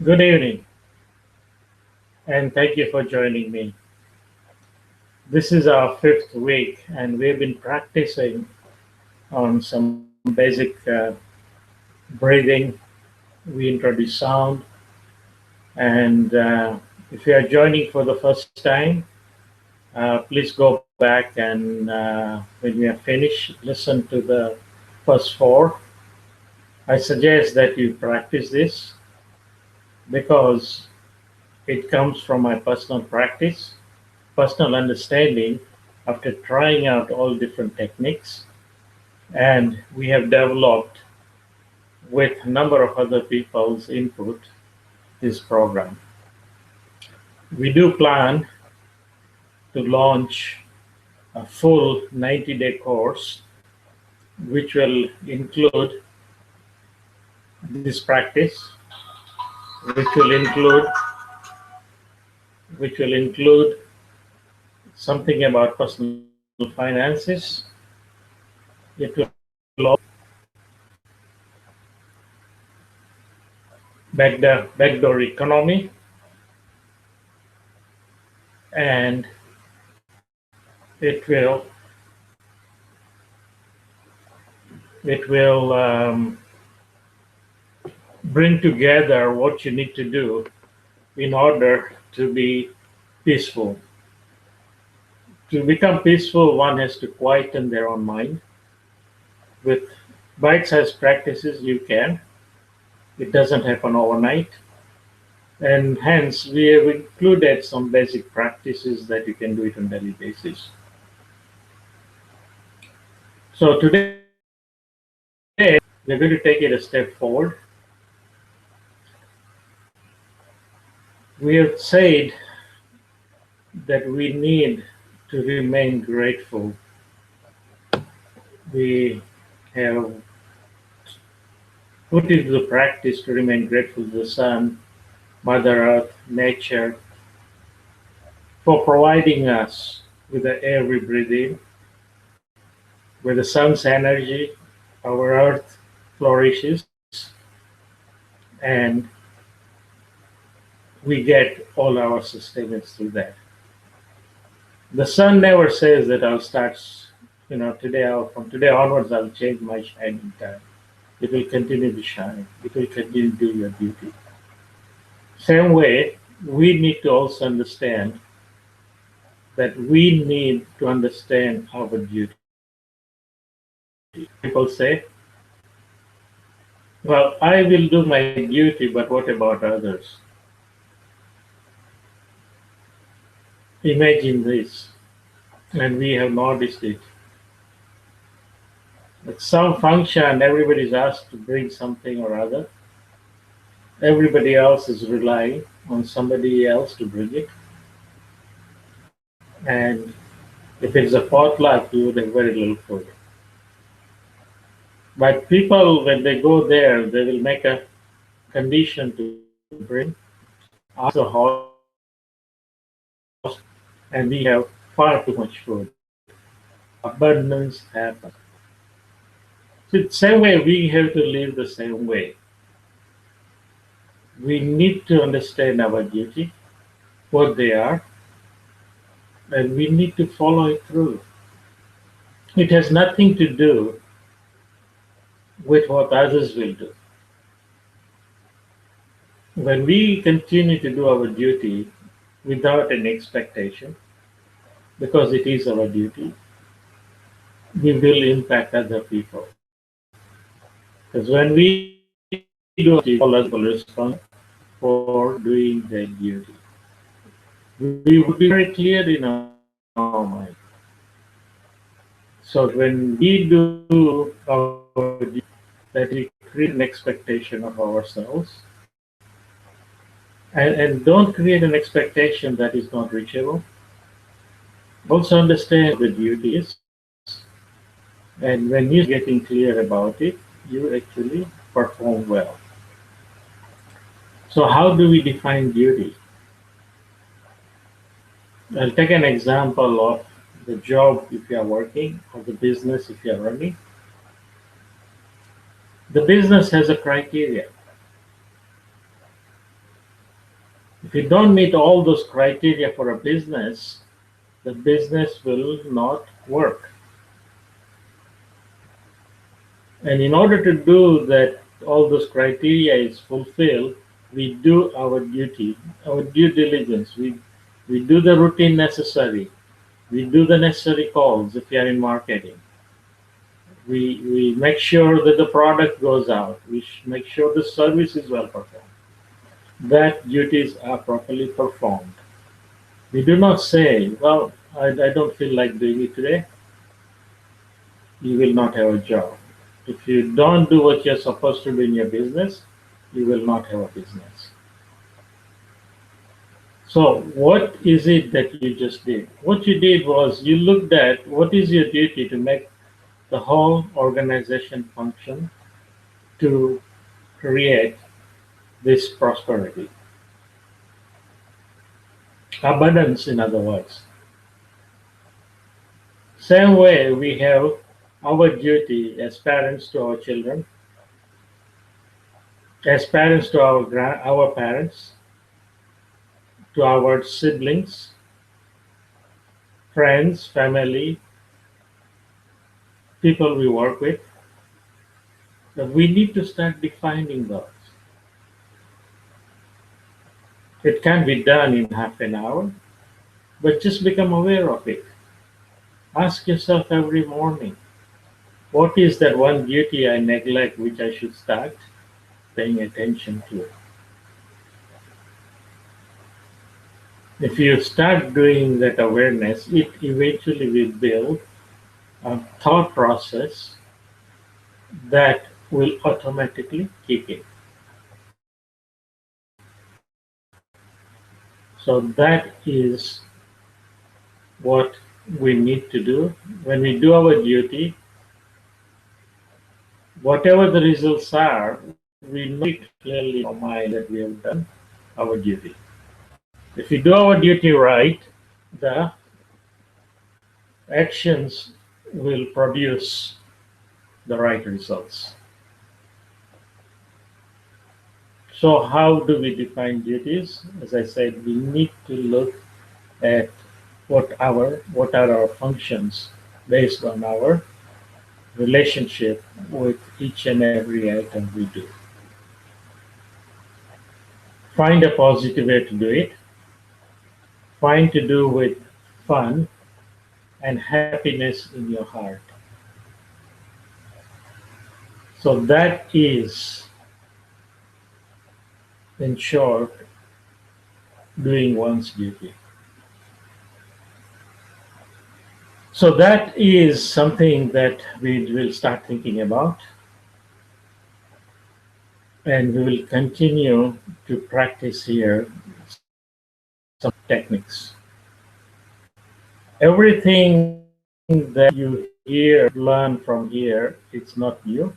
Good evening, and thank you for joining me. This is our fifth week, and we've been practicing on some basic breathing. We introduce sound, and if you are joining for the first time, please go back and when we are finished, listen to the first four. I suggest that you practice this because it comes from my personal practice, personal understanding after trying out all different techniques, and we have developed with a number of other people's input this program. We do plan to launch a full 90-day course which will include this practice, which will include something about personal finances. It will backdoor economy, and it will it will bring together what you need to do in order to be peaceful. To become peaceful, one has to quieten their own mind. With bite-sized practices, you can. It doesn't happen overnight, and hence we have included some basic practices that you can do it on daily basis. So today we're going to take it a step forward. We have said that we need to remain grateful. We have put into the practice to remain grateful to the sun, Mother Earth, nature, for providing us with the air we breathe in, with the sun's energy, our earth flourishes, and we get all our sustenance through that. The sun never says that I'll start, from today onwards, I'll change my shining time. It will continue to shine. It will continue to do your duty. Same way, we need to also understand that we need to understand our duty. People say, well, I will do my duty, but what about others? Imagine this, and we have noticed it. At some function, everybody is asked to bring something or other. Everybody else is relying on somebody else to bring it. And if it's a potluck, you would have very little food. But people, when they go there, they will make a condition to bring, ask the host, and we have far too much food. Abundance happens. So the same way we have to live the same way. We need to understand our duty, what they are, and we need to follow it through. It has nothing to do with what others will do. When we continue to do our duty without an expectation, because it is our duty, we will impact other people. Because when we do our duty, all us will respond for doing their duty. We would be very clear in our mind. So when we do our duty, that we create an expectation of ourselves, and don't create an expectation that is not reachable. Also understand the duty is, and when you're getting clear about it, you actually perform well. So how do we define duty? I'll take an example of the job if you are working or the business if you are running. The business has a criteria. If you don't meet all those criteria for a business, the business will not work. And in order to do that, all those criteria is fulfilled, we do our duty, our due diligence. We do the routine necessary. We do the necessary calls if we are in marketing. We make sure that the product goes out. We make sure the service is well performed. That duties are properly performed. We do not say, well, I don't feel like doing it today. You will not have a job. If you don't do what you're supposed to do in your business, you will not have a business. So, what is it that you just did? What you did was you looked at what is your duty to make the whole organization function to create this prosperity. Abundance, in other words. Same way we have our duty as parents to our children, as parents to our parents, to our siblings, friends, family, people we work with. But we need to start defining those. It can be done in half an hour, but just become aware of it. Ask yourself every morning, what is that one duty I neglect which I should start paying attention to? If you start doing that awareness, it eventually will build a thought process that will automatically kick in. So that is what we need to do. When we do our duty, whatever the results are, we know it clearly in our mind that we have done our duty. If we do our duty right, the actions will produce the right results. So how do we define duties? As I said, we need to look at what are our functions based on our relationship with each and every item we do. Find a positive way to do it. Find to do with fun and happiness in your heart. So that is, in short, doing one's duty. So that is something that we will start thinking about, and we will continue to practice here some techniques. Everything that you hear, learn from here, it's not new.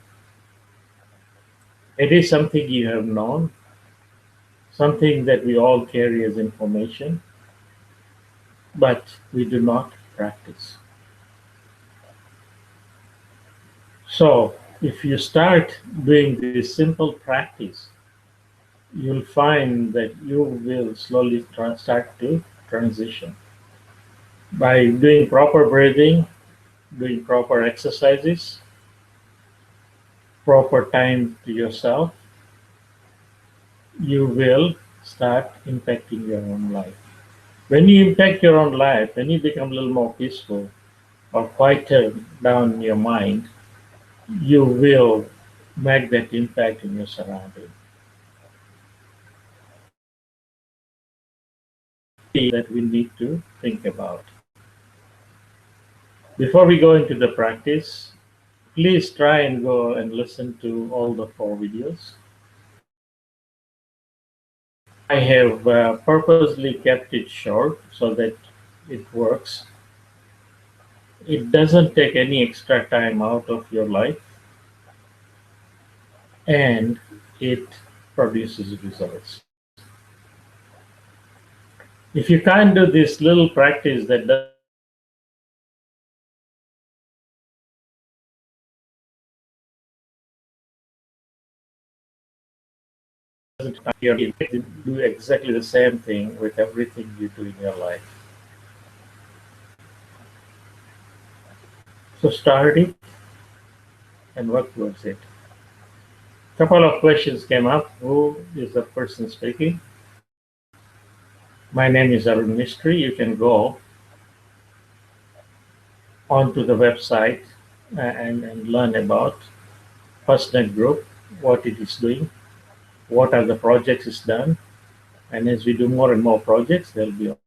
It is something you have known, something that we all carry as information, but we do not practice. So, if you start doing this simple practice, you'll find that you will slowly start to transition. By doing proper breathing, doing proper exercises, proper time to yourself, you will start impacting your own life. When you impact your own life, when you become a little more peaceful or quieter down your mind, you will make that impact in your surrounding. That we need to think about. Before we go into the practice, please try and go and listen to all the 4 videos. I have purposely kept it short so that it works. It doesn't take any extra time out of your life, and it produces results. If you can't do this little practice that you do exactly the same thing with everything you do in your life. So start it and work towards it. Couple of questions came up. Who is the person speaking? My name is Arun Mistry. You can go onto the website and learn about FirstNet Group, what it is doing, what are the projects it's done, and as we do more and more projects, they'll be on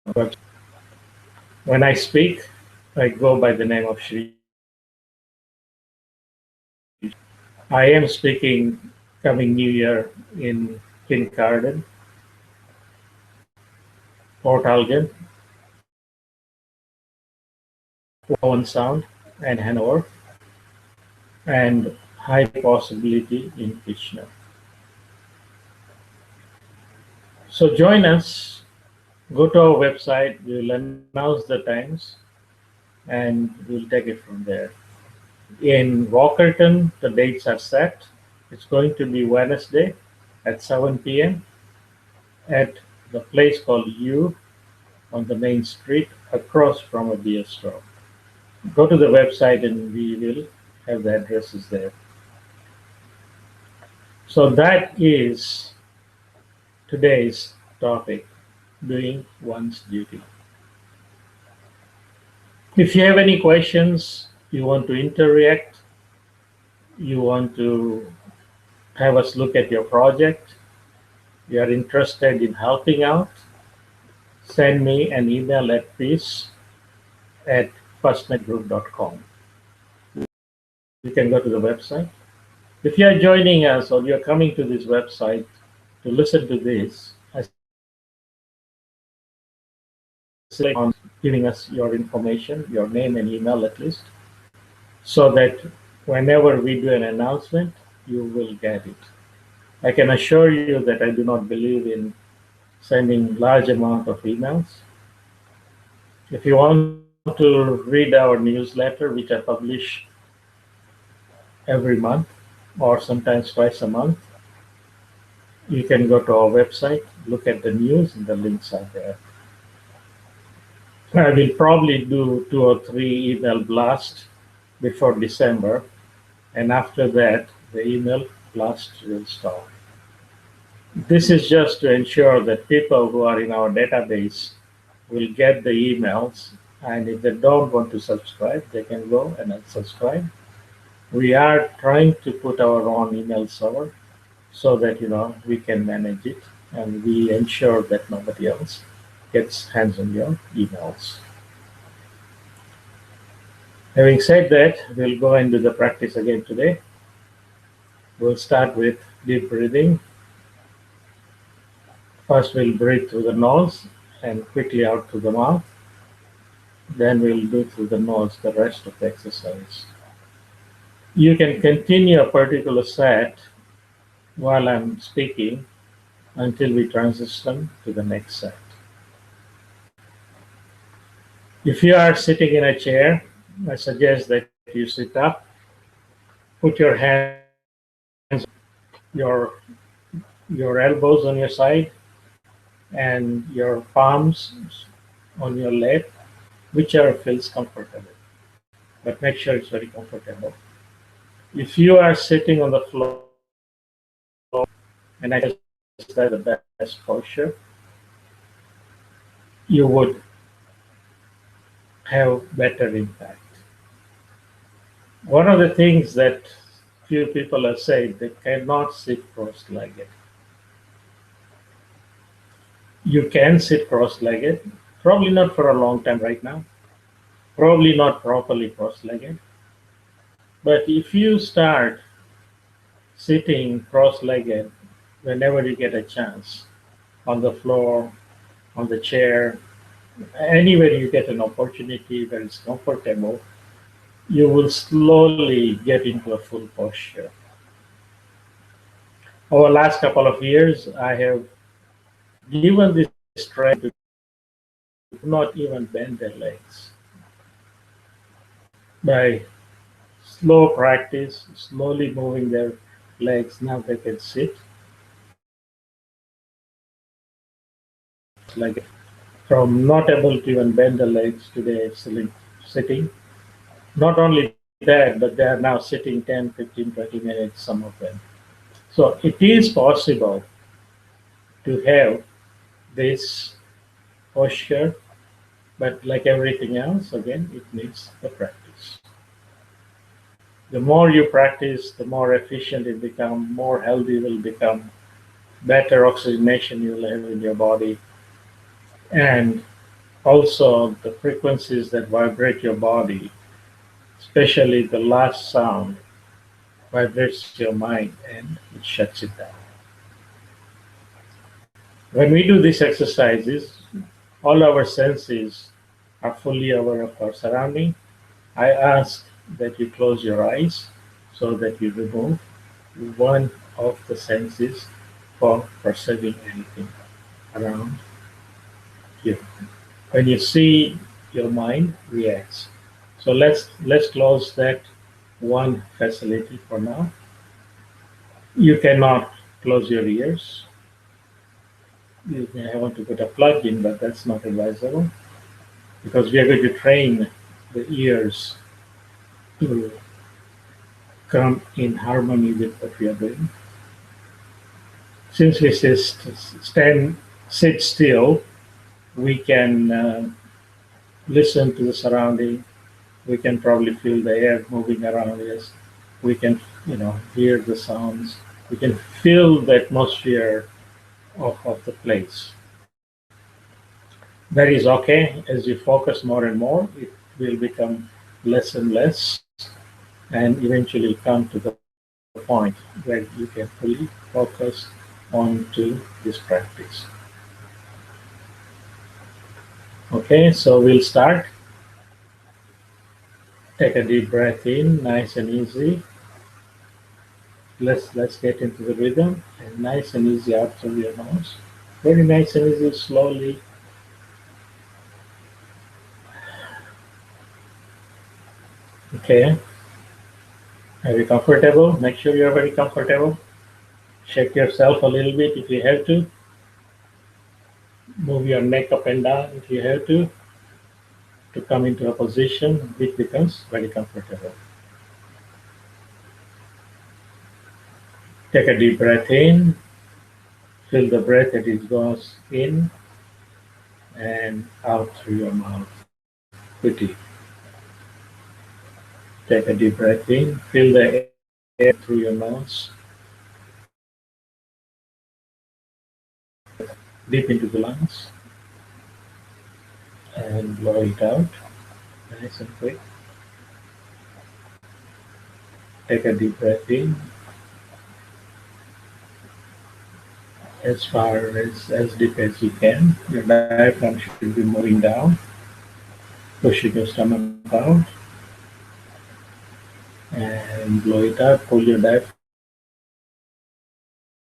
the website. When I speak, I go by the name of Shri. I am speaking coming New Year in Kincardine, Port Elgin, Owen Sound, and Hanover, and high possibility in Kitchener. So join us, go to our website, we'll announce the times, and we'll take it from there. In Walkerton, the dates are set. It's going to be Wednesday at 7 p.m. at the place called U on the main street across from a beer store. Go to the website and we will have the addresses there. So that is today's topic, doing one's duty. If you have any questions, you want to interact, you want to have us look at your project, you are interested in helping out, send me an email at peace@firstnetgroup.com. You can go to the website. If you are joining us or you're coming to this website to listen to this, I say on giving us your information, your name and email at least, so that whenever we do an announcement, you will get it. I can assure you that I do not believe in sending large amount of emails. If you want to read our newsletter, which I publish every month or sometimes twice a month, you can go to our website, look at the news, and the links are there. I will probably do 2 or 3 email blasts before December, and after that, the email blast will stop. This is just to ensure that people who are in our database will get the emails, and if they don't want to subscribe, they can go and unsubscribe. We are trying to put our own email server so that we can manage it and we ensure that nobody else gets hands on your emails. Having said that, we'll go and do the practice again today. We'll start with deep breathing. First, we'll breathe through the nose and quickly out through the mouth. Then we'll do through the nose the rest of the exercise. You can continue a particular set while I'm speaking until we transition to the next set. If you are sitting in a chair, I suggest that you sit up, put your hands, your elbows on your side, and your palms on your lap, whichever feels comfortable. But make sure it's very comfortable. If you are sitting on the floor, and I guess that's the best posture, you would have better impact. One of the things that few people have said, they cannot sit cross-legged. You can sit cross-legged, probably not for a long time right now, probably not properly cross-legged. But if you start sitting cross-legged whenever you get a chance, on the floor, on the chair, anywhere you get an opportunity where it's comfortable, you will slowly get into a full posture. Over the last couple of years, I have given this training to not even bend their legs. By slow practice, slowly moving their legs. Now they can sit like from not able to even bend the legs to the excellent sitting. Not only that, but they are now sitting 10, 15, 20 minutes, some of them. So it is possible to have this posture, but like everything else, again, it needs the practice. The more you practice, the more efficient it becomes, more healthy you will become, better oxygenation you will have in your body, and also the frequencies that vibrate your body, especially the last sound, vibrates your mind and it shuts it down. When we do these exercises, all our senses are fully aware of our surrounding. I ask that you close your eyes so that you remove one of the senses for perceiving anything around you. When you see, your mind reacts. So let's close that one facility for now. You cannot close your ears. You may want to put a plug in, but that's not advisable because we are going to train the ears to come in harmony with what we are doing. Since we sit still, we can listen to the surrounding. We can probably feel the air moving around us. We can, hear the sounds. We can feel the atmosphere of the place. That is okay. As you focus more and more, it will become less and less, and eventually come to the point where you can fully focus onto this practice. Okay, so we'll start. Take a deep breath in, nice and easy. Let's get into the rhythm, and nice and easy out through your nose. Very nice and easy, slowly. Okay. Are you comfortable? Make sure you're very comfortable. Shake yourself a little bit if you have to. Move your neck up and down if you have to come into a position which becomes very comfortable. Take a deep breath in. Feel the breath that it goes in and out through your mouth. Quickly. Take a deep breath in. Feel the air through your nose. Deep into the lungs. And blow it out. Nice and quick. Take a deep breath in. As far as deep as you can. Your diaphragm should be moving down. Pushing your stomach out. And blow it out. Pull your diaphragm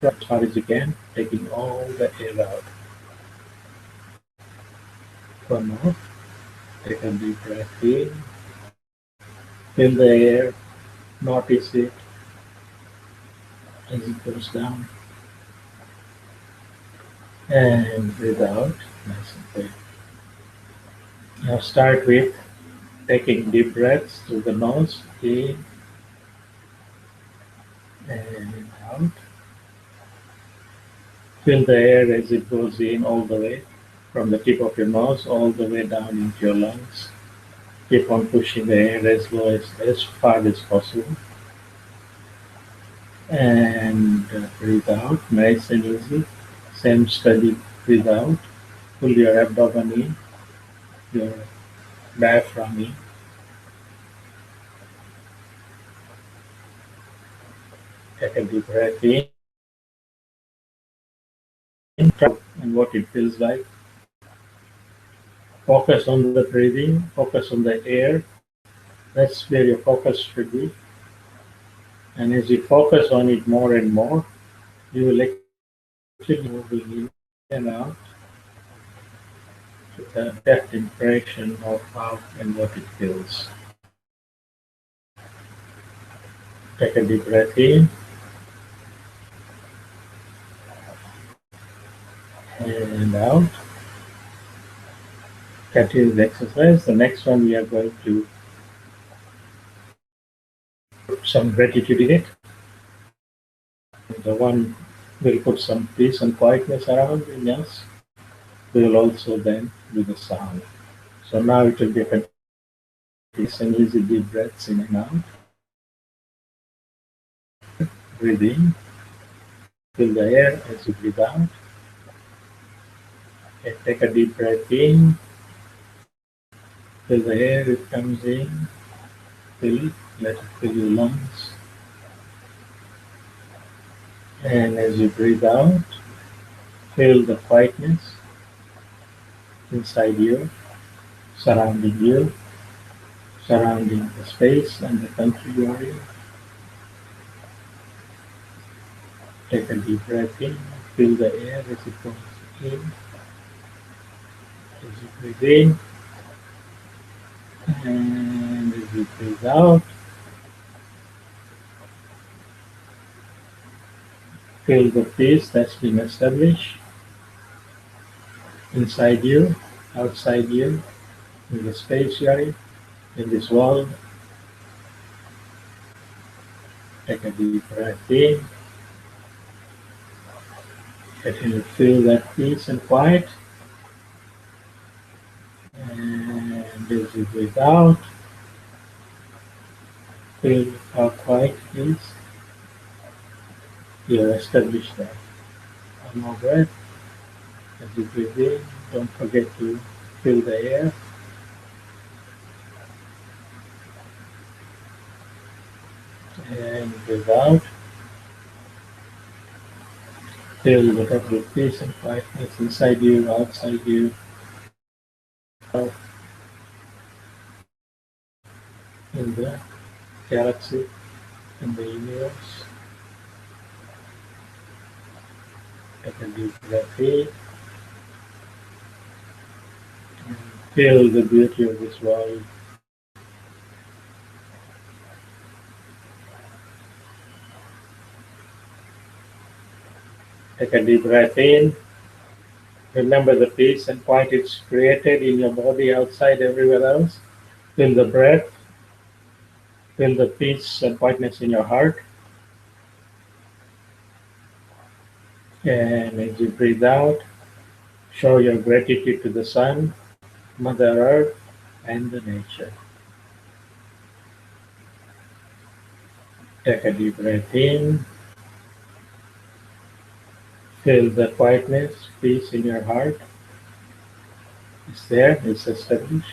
as far as you can, taking all the air out. One more. Take a deep breath in. Feel the air. Notice it as it goes down. And breathe out. Nice and quick. Now start with taking deep breaths through the nose. In and out. Feel the air as it goes in all the way from the tip of your nose all the way down into your lungs. Keep on pushing the air as low as far as possible. And breathe out, nice and easy. Same steady breathe out. Pull your abdomen in, your diaphragm in. Take a deep breath in. And what it feels like. Focus on the breathing, focus on the air. That's where your focus should be. And as you focus on it more and more, you will actually moving in and out with a depth impression of how and what it feels. Take a deep breath in and out. Continue the exercise. The next one we are going to put some gratitude in it. The one will put some peace and quietness around in us. We will also then do the sound. So now it will be a continuous and easy deep breaths in and out. Breathe in. Fill the air as you breathe out. Okay, take a deep breath in. Fill the air, it comes in. Fill it. Let it fill your lungs. And as you breathe out, feel the quietness inside you, surrounding the space and the country you are in. Take a deep breath in, feel the air as it goes in, as you breathe in, and as you breathe out, feel the peace that's been established inside you, outside you, in the space you are in this world. Take a deep breath in, continue to feel that peace and quiet, and as you breathe out, feel how quiet it is. You establish that. One more breath. As you breathe in, don't forget to fill the air. And breathe out. Feel the total peace and quietness inside you, outside you. Out in the galaxy, in the universe. Take a deep breath in. And feel the beauty of this world. Take a deep breath in. Remember the peace and quiet it's created in your body, outside, everywhere else. Feel the breath. Feel the peace and quietness in your heart. And as you breathe out, show your gratitude to the sun, Mother Earth, and the nature. Take a deep breath in. Feel the quietness, peace in your heart. It's there, it's established.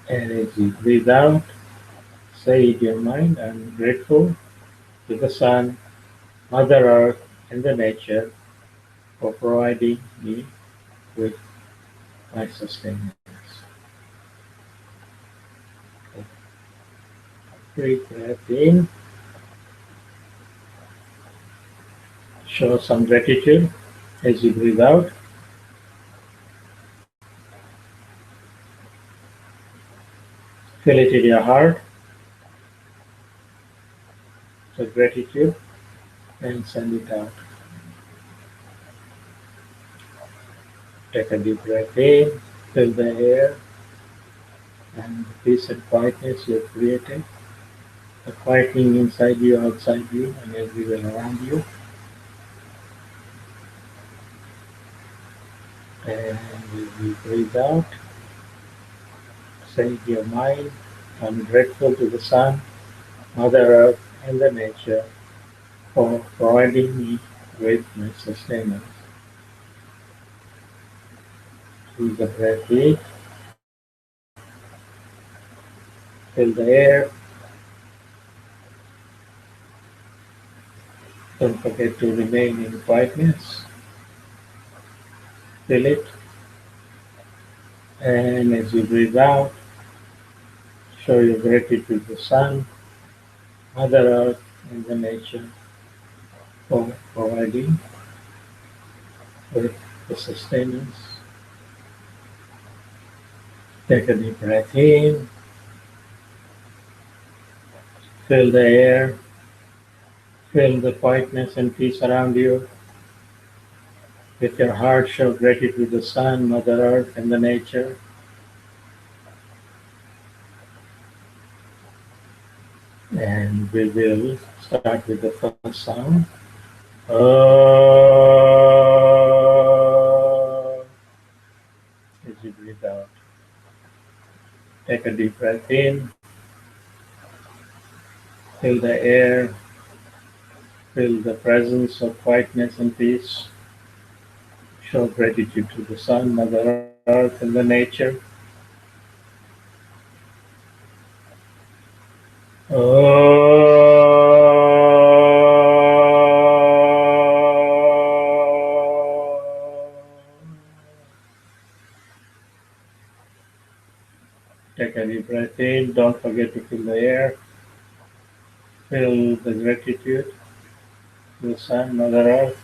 And as you breathe out, say in your mind, I'm grateful to the sun, Mother Earth, and the nature for providing me with my sustenance. Breathe breath in. Show some gratitude as you breathe out. Feel it in your heart. So gratitude and send it out. Take a deep breath in. Fill the air and the peace and quietness you have created. The quieting inside you, outside you, and everywhere around you. And as you breathe out, say in your mind, I'm grateful to the sun, Mother Earth, and the nature for providing me with my sustenance. Through the breath in, fill the air. Don't forget to remain in quietness. Fill it. And as you breathe out, show your gratitude to the sun, Mother Earth, and the nature for providing with the sustenance. Take a deep breath in. Fill the air. Feel the quietness and peace around you. With your heart, show gratitude to the sun, Mother Earth, and the nature. And we will start with the first sound. As you breathe out, take a deep breath in, feel the air, feel the presence of quietness and peace. Show gratitude to the sun, Mother Earth, and the nature. Take a deep breath in. Don't forget to feel the air. Feel the gratitude to the sun, Mother Earth.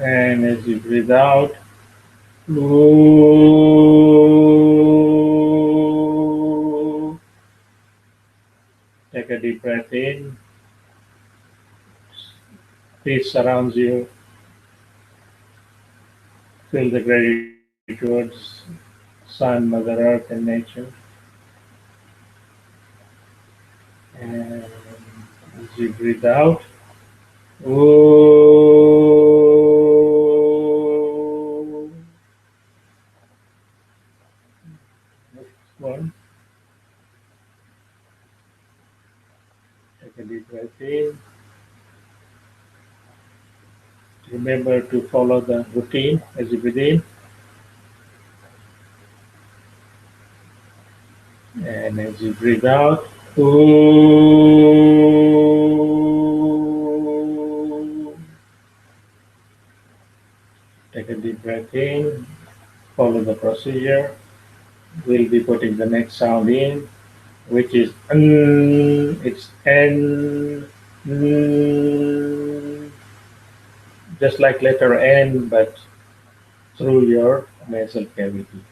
And as you breathe out, take a deep breath in. Peace surrounds you. Feel the gratitude towards sun, Mother Earth, and nature. And as you breathe out, next one, take a deep breath in. Remember to follow the routine as you breathe in. And as you breathe out, take a deep breath in, follow the procedure. We'll be putting the next sound in, which is it's N, just like letter N, but through your nasal cavity.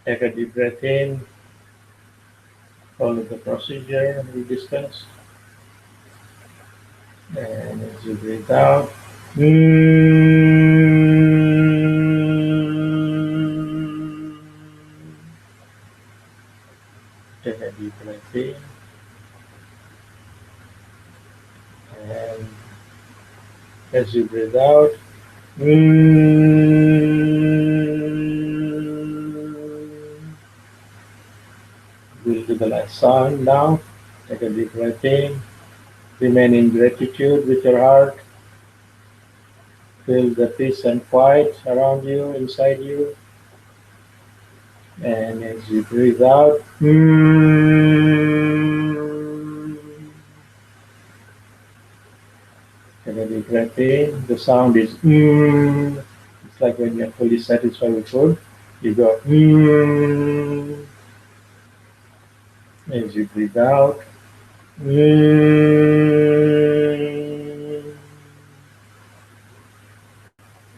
Take a deep breath in, follow the procedure we discussed, and as you breathe out, take a deep breath in, and as you breathe out, we'll do the last sound now. Take a deep breath in, remain in gratitude with your heart. Feel the peace and quiet around you, inside you. And as you breathe out, take a deep breath in. The sound is It's like when you're fully satisfied with food, you go as you breathe out.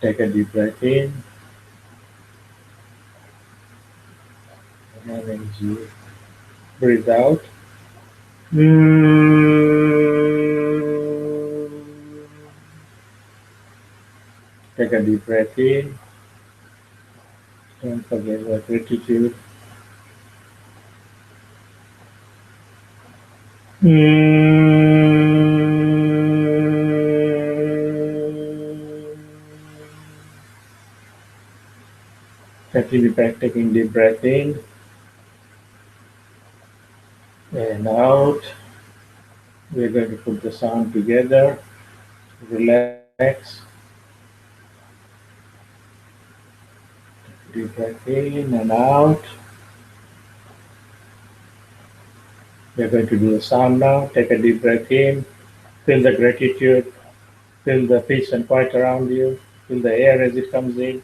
Take a deep breath in, and as you breathe out. Take a deep breath in. Don't forget your gratitude. Continue back taking deep breath in and out. We're going to put the sound together. Relax. Deep breath in and out. We're going to do the sound now. Take a deep breath in. Feel the gratitude. Feel the peace and quiet around you. Feel the air as it comes in.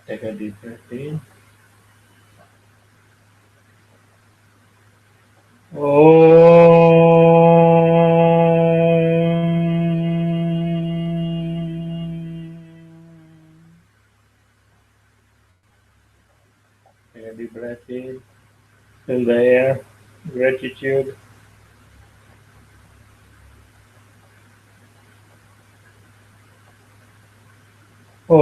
Take a deep breath in. Take a deep breath in, fill the air, gratitude. Om.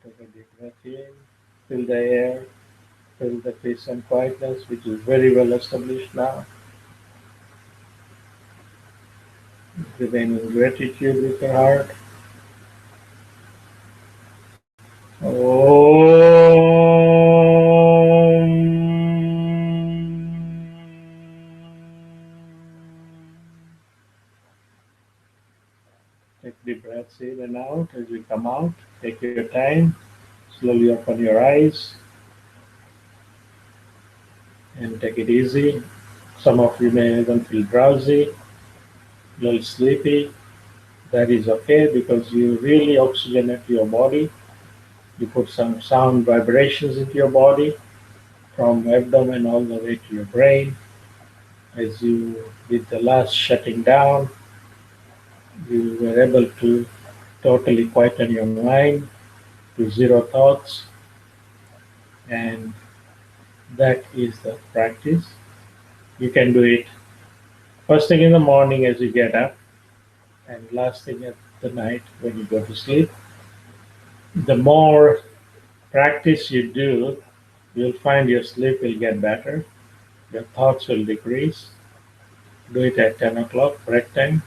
Take a deep breath in, fill the air, fill the peace and quietness, which is very well established now. Remain in gratitude with your heart. Take deep breaths in and out as you come out. Take your time. Slowly open your eyes and take it easy. Some of you may even feel drowsy, a little sleepy. That is okay because you really oxygenate your body. You put some sound vibrations into your body from abdomen all the way to your brain. As you did the last shutting down, you were able to totally quieten your mind to zero thoughts, and that is the practice. You can do it first thing in the morning as you get up, and last thing at the night when you go to sleep. The more practice you do, you'll find your sleep will get better, your thoughts will decrease. Do it at 10 o'clock break time,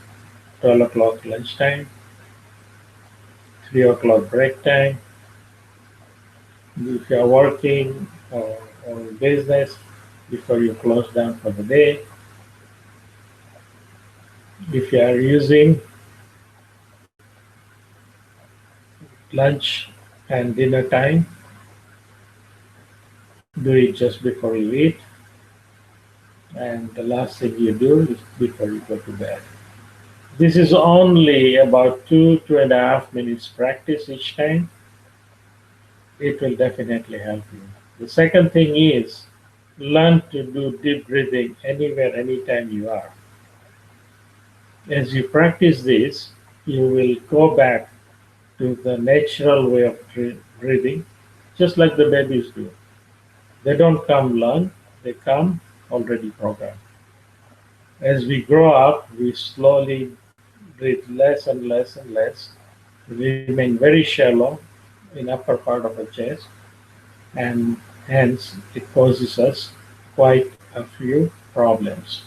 12 o'clock lunchtime, 3 o'clock break time. If you're working or business before you close down for the day, if you are using lunch and dinner time, do it just before you eat, and the last thing you do is before you go to bed. This is only about 2.5 minutes practice each time. It will definitely help you. The second thing is learn to do deep breathing anywhere, anytime you are. As you practice this, you will go back to the natural way of breathing, just like the babies do. They don't come learn, they come already programmed. As we grow up, we slowly breathe less and less and less, remain very shallow in upper part of the chest, and hence it causes us quite a few problems.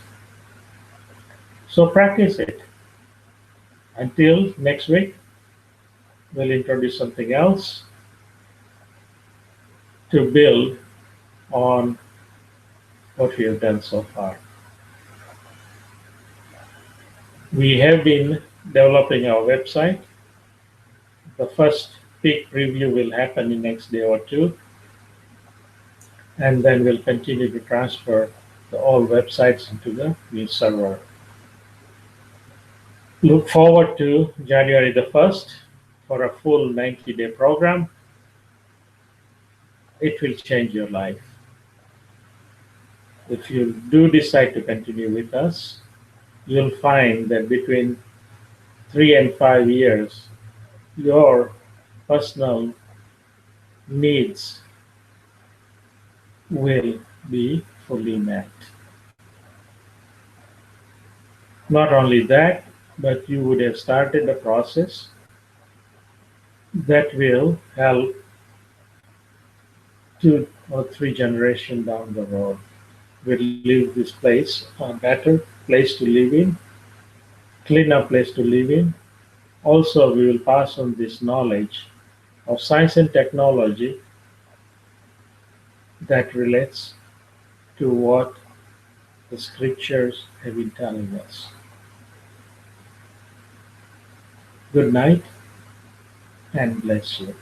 So practice it. Until next week, we'll introduce something else to build on what we have done so far. We have been developing our website. The first peak preview will happen in next day or two, and then we'll continue to transfer the all websites into the new server. Look forward to January the 1st for a full 90-day program. It will change your life. If you do decide to continue with us, you'll find that between 3 and 5 years, your personal needs will be fully met. Not only that, but you would have started a process that will help 2 or 3 generations down the road. Will leave this place a better place to live in, cleaner place to live in. Also, we will pass on this knowledge of science and technology that relates to what the scriptures have been telling us. Good night and bless you.